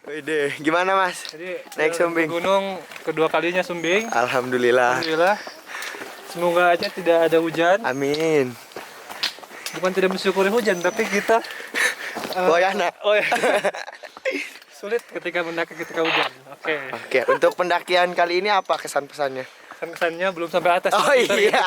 Wede, gimana Mas? Jadi Naik Sumbing. gunung kedua kalinya Sumbing. Alhamdulillah. Alhamdulillah. Semoga aja tidak ada hujan. Amin. Bukan tidak mensyukuri hujan, tapi kita Boyana. oh ya. Sulit ketika mendaki ketika hujan. Oke. Oke, untuk pendakian kali ini apa kesan-pesannya? Kesannya belum sampai atas. Oh Kita iya.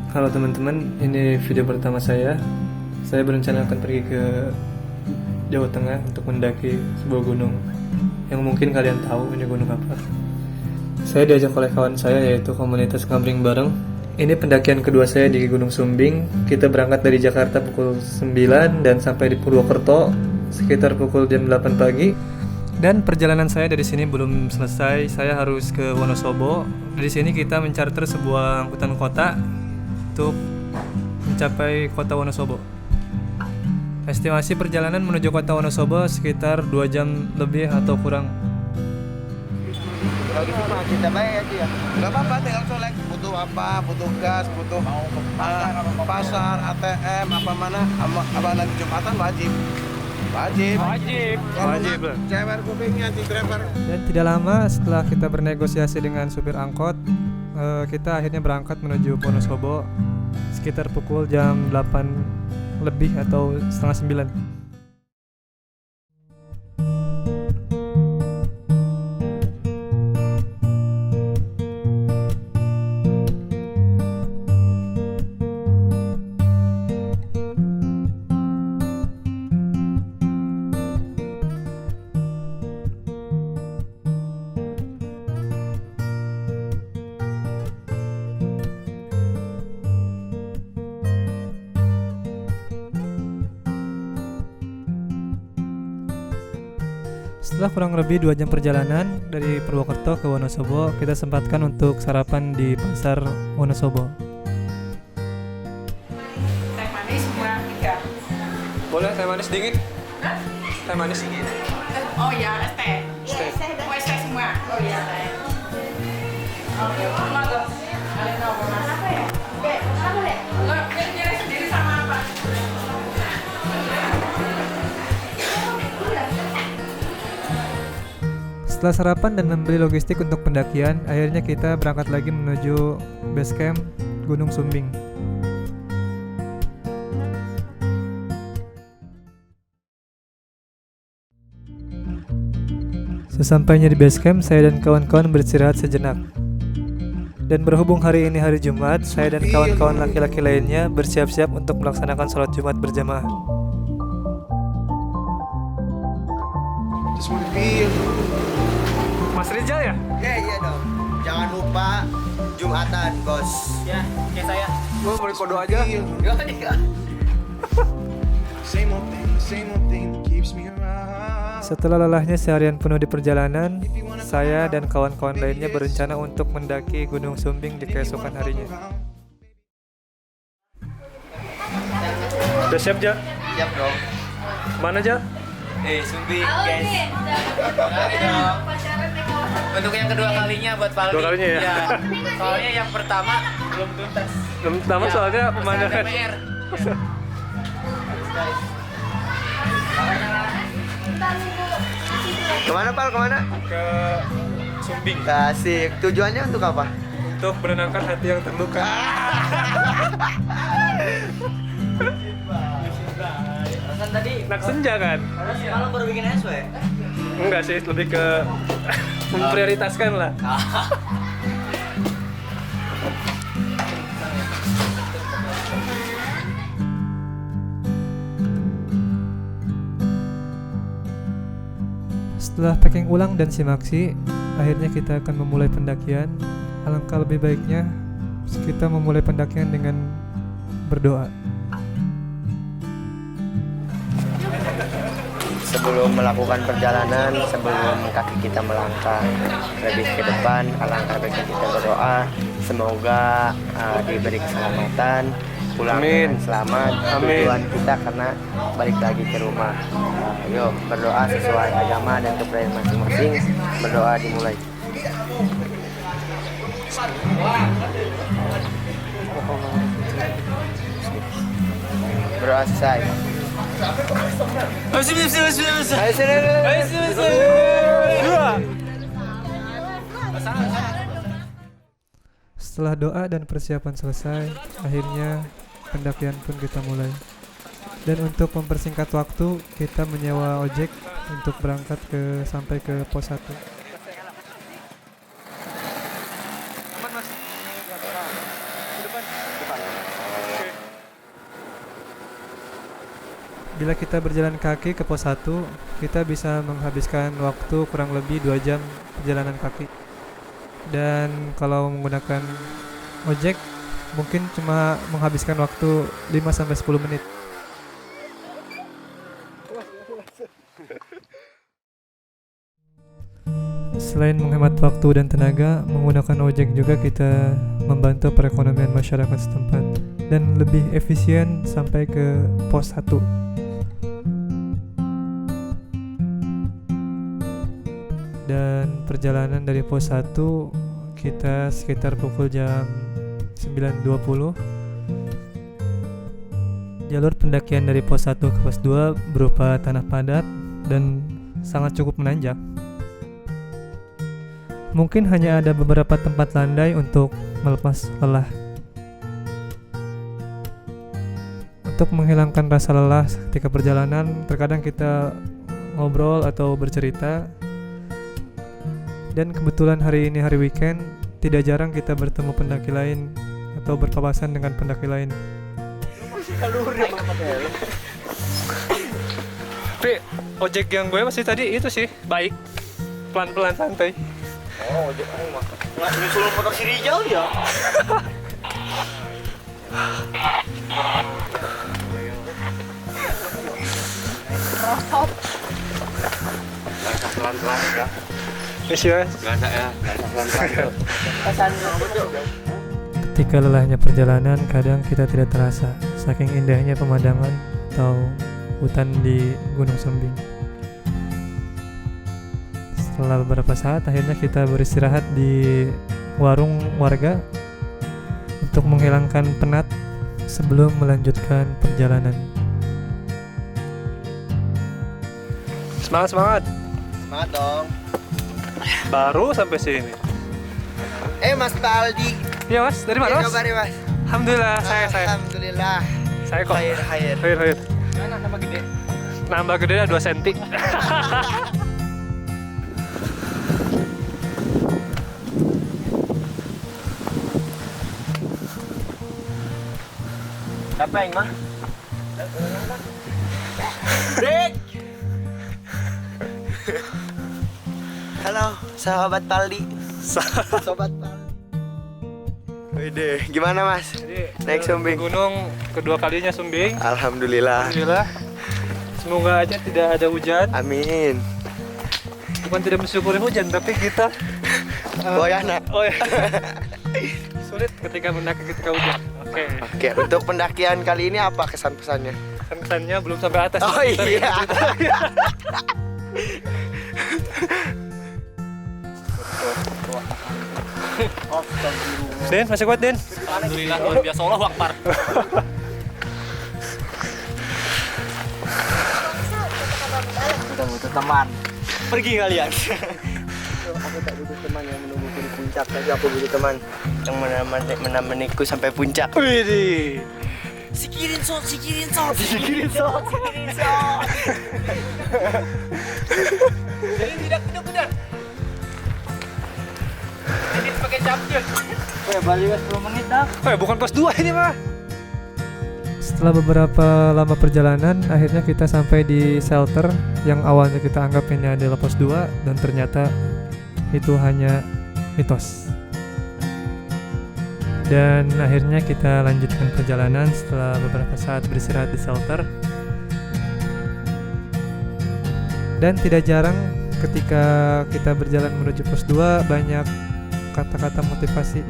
Halo teman-teman, ini video pertama saya. Saya berencana akan pergi ke Jawa Tengah untuk mendaki sebuah gunung yang mungkin kalian tahu ini gunung apa. Saya diajak oleh kawan saya yaitu komunitas Ngabring Bareng. Ini pendakian kedua saya di Gunung Sumbing. Kita berangkat dari Jakarta pukul 9 dan sampai di Purwokerto sekitar pukul jam 8 pagi. Dan perjalanan saya dari sini belum selesai. Saya harus ke Wonosobo. Dari sini kita mencarter sebuah angkutan kota untuk mencapai kota Wonosobo. Estimasi perjalanan menuju kota Wonosobo sekitar 2 jam lebih atau kurang. Kalau gitu mah kita bayar aja ya. Enggak apa-apa, tinggal colek. Butuh apa? Butuh gas, butuh mau ke pasar, ATM, apa mana? Apa nanti Jumatan wajib. Wajib. Cewek kupingnya di driver. Dan tidak lama setelah kita bernegosiasi dengan supir angkot, kita akhirnya berangkat menuju Wonosobo sekitar pukul jam 8 lebih atau setengah 9. Setelah kurang lebih 2 jam perjalanan dari Purwokerto ke Wonosobo, kita sempatkan untuk sarapan di pasar Wonosobo. Teh manis semua 3. Boleh teh manis dingin? Hah? Teh manis dingin. Oh ya, es teh. Teh. Oh, es teh semua. Oh iya, teh. Oke, monggo. Kalian mau makan apa ya? Oke, apa boleh? Enggak, pilih sendiri sama apa? Setelah sarapan dan membeli logistik untuk pendakian, akhirnya kita berangkat lagi menuju base camp Gunung Sumbing. Sesampainya di base camp, saya dan kawan-kawan beristirahat sejenak. Dan berhubung hari ini hari Jumat, saya dan kawan-kawan laki-laki lainnya bersiap-siap untuk melaksanakan sholat Jumat berjamaah. Mas Rizal ya? Iya dong. Jangan lupa Jumatan, Bos. Ya, kayak saya. Gue mau kode aja. Setelah lelahnya seharian penuh di perjalanan, saya dan kawan-kawan lainnya berencana untuk mendaki Gunung Sumbing di keesokan harinya. Udah siap, Ja? Siap dong. Mana, Ja? Sumbing guys. Untuk yang kedua kalinya buat Paldi. Kedua kalinya ya? Iya. Soalnya yang pertama belum tuntas. Pertama Ya, soalnya masih pemandangan. ada PR. Kemana, Pal? Kemana? Ke Sumbing Asik. Tujuannya untuk apa? untuk menenangkan hati yang terluka. Kan tadi Nak senja kan? malam baru bikin SW. Enggak sih, lebih ke memprioritaskan lah. Setelah packing ulang dan simaksi, akhirnya kita akan memulai pendakian. Alangkah lebih baiknya kita memulai pendakian dengan berdoa. sebelum melakukan perjalanan, sebelum kaki kita melangkah lebih ke depan, alangkah baiknya kita berdoa semoga diberi keselamatan, pulang Amin. dengan selamat. Amin. Tujuan kita karena balik lagi ke rumah. Ayo berdoa sesuai agama dan kepercayaan masing-masing. Berdoa dimulai. Berdoa selesai. Setelah doa dan persiapan selesai, akhirnya pendakian pun kita mulai. Dan untuk mempersingkat waktu, kita menyewa ojek untuk berangkat sampai ke pos 1. Bila kita berjalan kaki ke pos 1, kita bisa menghabiskan waktu kurang lebih 2 jam perjalanan kaki. Dan kalau menggunakan ojek, mungkin cuma menghabiskan waktu 5-10 menit. Selain menghemat waktu dan tenaga, menggunakan ojek juga kita membantu perekonomian masyarakat setempat dan lebih efisien sampai ke pos 1. Dan perjalanan dari pos 1 kita sekitar pukul jam 9.20. Jalur pendakian dari pos 1 ke pos 2 berupa tanah padat dan sangat cukup menanjak. Mungkin hanya ada beberapa tempat landai untuk melepas lelah. Untuk menghilangkan rasa lelah ketika perjalanan, terkadang kita ngobrol atau bercerita. Dan kebetulan hari ini hari weekend, tidak jarang kita bertemu pendaki lain atau berpapasan dengan pendaki lain. Tapi ojek yang gue masih tadi itu sih baik, pelan-pelan santai. Oh, ojek mah. Nggak nyusul motor si Rijal ya. Pelan-pelan ya. Yes, ya. Pelan-pelan. Ketika lelahnya perjalanan, kadang kita tidak terasa saking indahnya pemandangan atau hutan di Gunung Sumbing. Setelah beberapa saat, akhirnya kita beristirahat di warung warga untuk menghilangkan penat sebelum melanjutkan perjalanan. Semangat, semangat! Semangat dong. Baru sampai sini. Mas Taldi. Iya mas, dari mana mas? Kabar ya mas? Alhamdulillah, saya. Alhamdulillah. Saya kok. Khair. Nambah gede. Nambah gede 2 cm. Apa yang mah? Break. Halo, sahabat Taldi. Sobat Taldi. Wede, gimana mas? Naik Sumbing. Gunung kedua kalinya Sumbing. Alhamdulillah. Alhamdulillah. Semoga aja tidak ada hujan. Amin. Bukan tidak mensyukuri hujan, tapi kita Boyana. oh ya. Sulit ketika mendaki ketika hujan. Oke, untuk pendakian kali ini apa kesan-pesannya? Kesannya belum sampai atas. Oh iya. Den, masih kuat Den? Alhamdulillah luar biasa, Allah Akbar. Kita butuh teman. Pergi kalian. Aku tak butuh teman yang menungguku di puncak, tapi aku butuh teman yang menemaniku sampai puncak. Widih. Sikirin shot. Jadi tidak kuda. Ini pakai champion. Balik 10 menit dah. Bukan pos 2 ini mah. Setelah beberapa lama perjalanan, akhirnya kita sampai di shelter yang awalnya kita anggap ini adalah pos 2 dan ternyata itu hanya mitos. Dan akhirnya kita lanjutkan perjalanan setelah beberapa saat beristirahat di shelter. Dan tidak jarang ketika kita berjalan menuju pos 2 banyak kata-kata motivasi.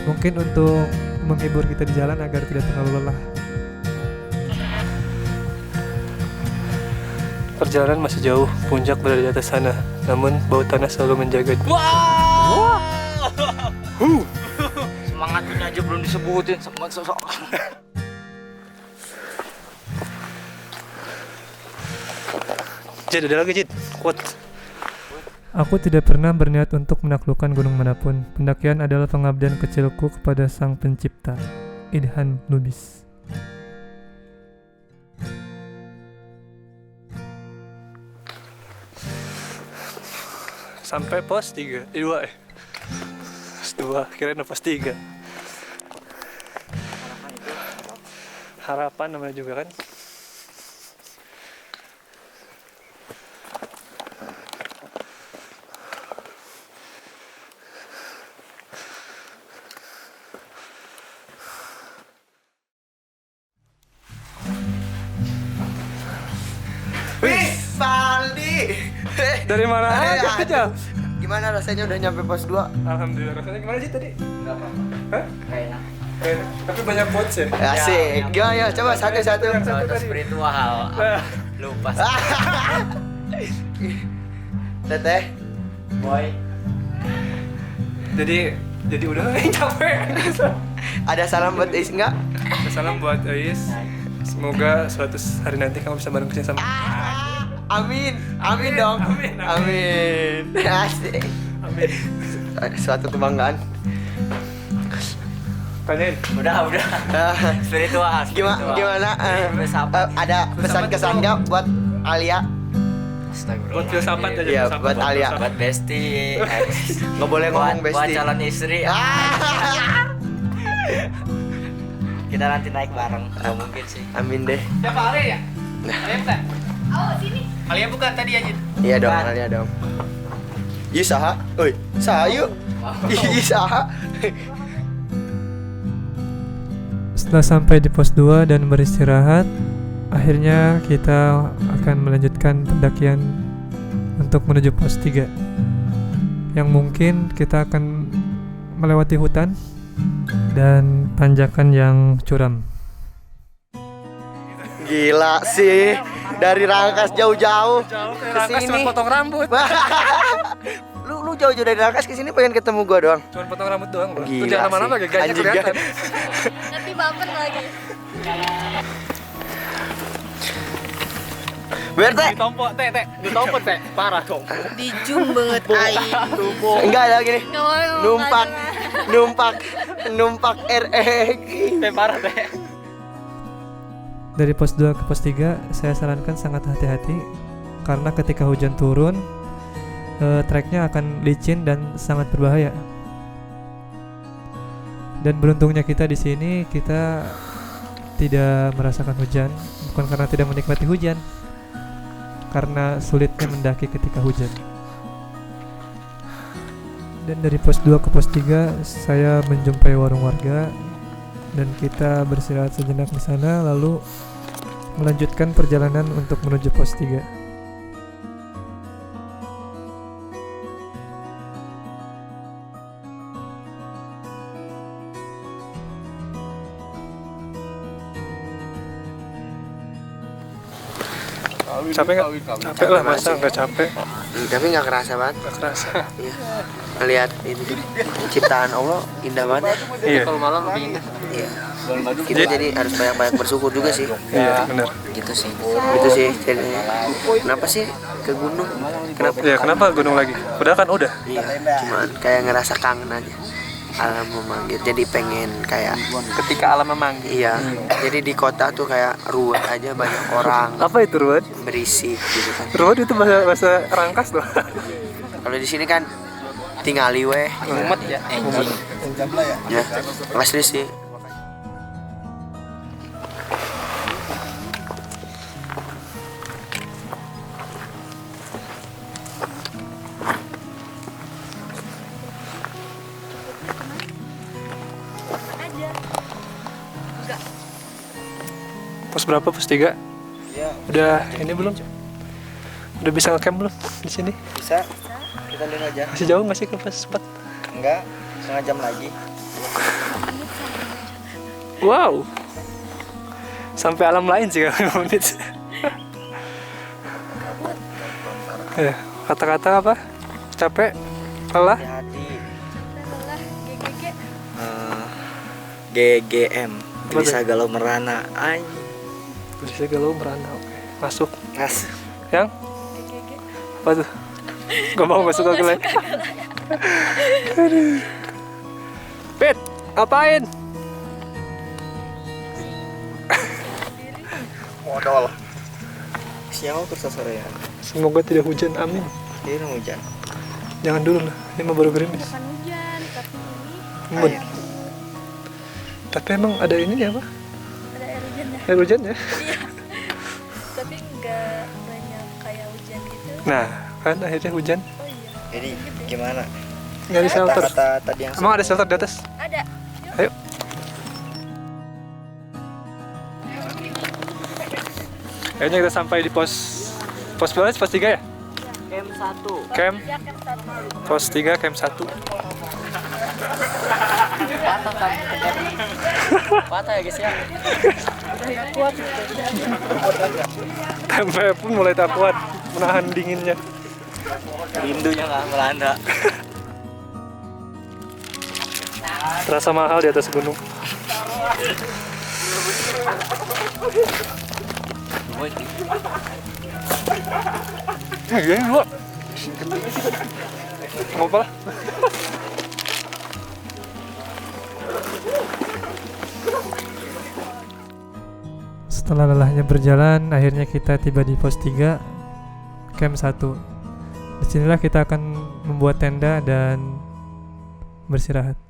Mungkin untuk menghibur kita di jalan agar tidak terlalu lelah. Perjalanan masih jauh, puncak berada di atas sana. Namun bau tanah selalu menjaga. Semangatnya aja belum disebutin. Jid, ada lagi Jid. Kuat. Aku tidak pernah berniat untuk menaklukkan gunung manapun. Pendakian adalah pengabdian kecilku kepada Sang Pencipta. Idhan Lubis. Sampai pos 3, 2 Pos 2, kirain pos 3. Harapan namanya juga kan. Wih, Valdi. Dari mana aja aja? Gimana rasanya udah nyampe pos 2? Alhamdulillah. Rasanya gimana sih tadi? Enggak apa-apa. Hah? Enak. Tapi banyak quotes ya? Asik. Gimana ya? Coba satu-satu. Spiritual. Lupa. Teteh. Boy. Jadi udah capek. Ada salam buat Is enggak? Salam buat Ais. Semoga suatu hari nanti kamu bisa bareng kerja sama. Amin. Amin dong. Amin. Asik. Amin. Suatu kebanggaan. Tanyain. Udah. Spiritual. Gimana? Ada pesan-kesan nggak buat Alia? Buat filsafat aja. Iya, filsafat, buat Alia. filsafat. Buat Besti. Nggak boleh ngomong Buat bestie. calon istri. Kita nanti naik bareng. Gak mungkin sih. Amin deh. Siapa Alia ya? Alia bukan? Oh sini. Alia bukan tadi aja. Iya dong, Alia dong. Iya saha? Oi, saha yuk. Iya saha. Setelah sampai di pos 2 dan beristirahat, akhirnya kita akan melanjutkan pendakian untuk menuju pos 3. Yang mungkin kita akan melewati hutan dan tanjakan yang curam. Gila sih, dari Rangkas jauh-jauh ke sini. Potong rambut. Lu jauh-jauh dari Rangkas ke sini pengen ketemu gua doang. Cuma potong rambut doang, bro. Gila Lu jangan lama-lama sih. gaganya Anjing, kelihatan. Nanti baper lagi. Berte. Ditompo teh. Parah dong. Dijum banget aing. Enggak ada gini. Nggak mau Numpak RE. Parah teh. Dari pos 2 ke pos 3, saya sarankan sangat hati-hati karena ketika hujan turun, treknya akan licin dan sangat berbahaya. Dan beruntungnya kita di sini, kita tidak merasakan hujan, bukan karena tidak menikmati hujan, karena sulitnya mendaki ketika hujan. Dan dari pos 2 ke pos 3, saya menjumpai warung warga dan kita beristirahat sejenak di sana, lalu melanjutkan perjalanan untuk menuju pos 3. Capek nggak? Capek lah, masa nggak capek? Tapi nggak kerasa banget. Nggak kerasa. Iya. Melihat ini ciptaan Allah indah banget. Iya. Kalau malam lebih indah. Iya. Kita jadi harus banyak-banyak bersyukur juga sih. Iya, benar. Gitu sih. Gitu sih. Jadi, kenapa sih ke gunung? Kenapa? Ya, kenapa gunung lagi? Udah kan udah. Iya. Cuman kayak ngerasa kangen aja. Alam memanggil. Jadi pengen kayak Ketika alam memanggil. iya. Jadi di kota tuh kayak ruwet aja, banyak orang, Apa itu ruwet? berisik gitu kan. Ruwet itu bahasa Rangkas loh. Kalau di sini kan tingali weh. Umet ya. Anjing. Ya. Asli sih. Pos berapa? Pos 3? Iya. Udah ini belum? Udah bisa ngecamp belum di sini? Bisa. Kita lihat aja. Masih jauh nggak sih ke spot? Enggak, setengah jam lagi. Wow. Sampai alam lain sih kalau menit. Kata-kata apa? Capek? Lelah? Hati-hati. Lelah, GGG. GGM. Apa Bisa tuh? galau merana. Ay. Bisa galau merana. Oke. Masuk. Mas. Yang? GGG. Apa tuh? Gak mau masuk ke lain. Pit, ngapain? Modal. Siapa ya? Semoga tidak hujan, amin. Ini hujan. Jangan dulu lah, ini mah baru gerimis. Bukan hujan, tapi ini Embun. Air. Tapi emang ada ini ya, Pak? ada air hujan ya. Air hujan ya? Tapi nggak banyak kayak hujan gitu. Nah, kan akhirnya hujan. Oh iya. Jadi gimana? Nggak ada shelter. Kata tadi yang Emang ada shelter di atas? Ada. Ayo. Akhirnya kita sampai di pos berapa? Pos 3 ya? Camp 1. Camp Ya kan satu. pos 3 camp 1. Patah ya guys ya. Tempe pun mulai tak kuat menahan dinginnya. Rindunya nggak melanda. Terasa mahal di atas gunung. Iya, gua. Mau apa lah? Setelah lelahnya berjalan, akhirnya kita tiba di pos 3 camp 1. Disinilah kita akan membuat tenda dan bersirahat.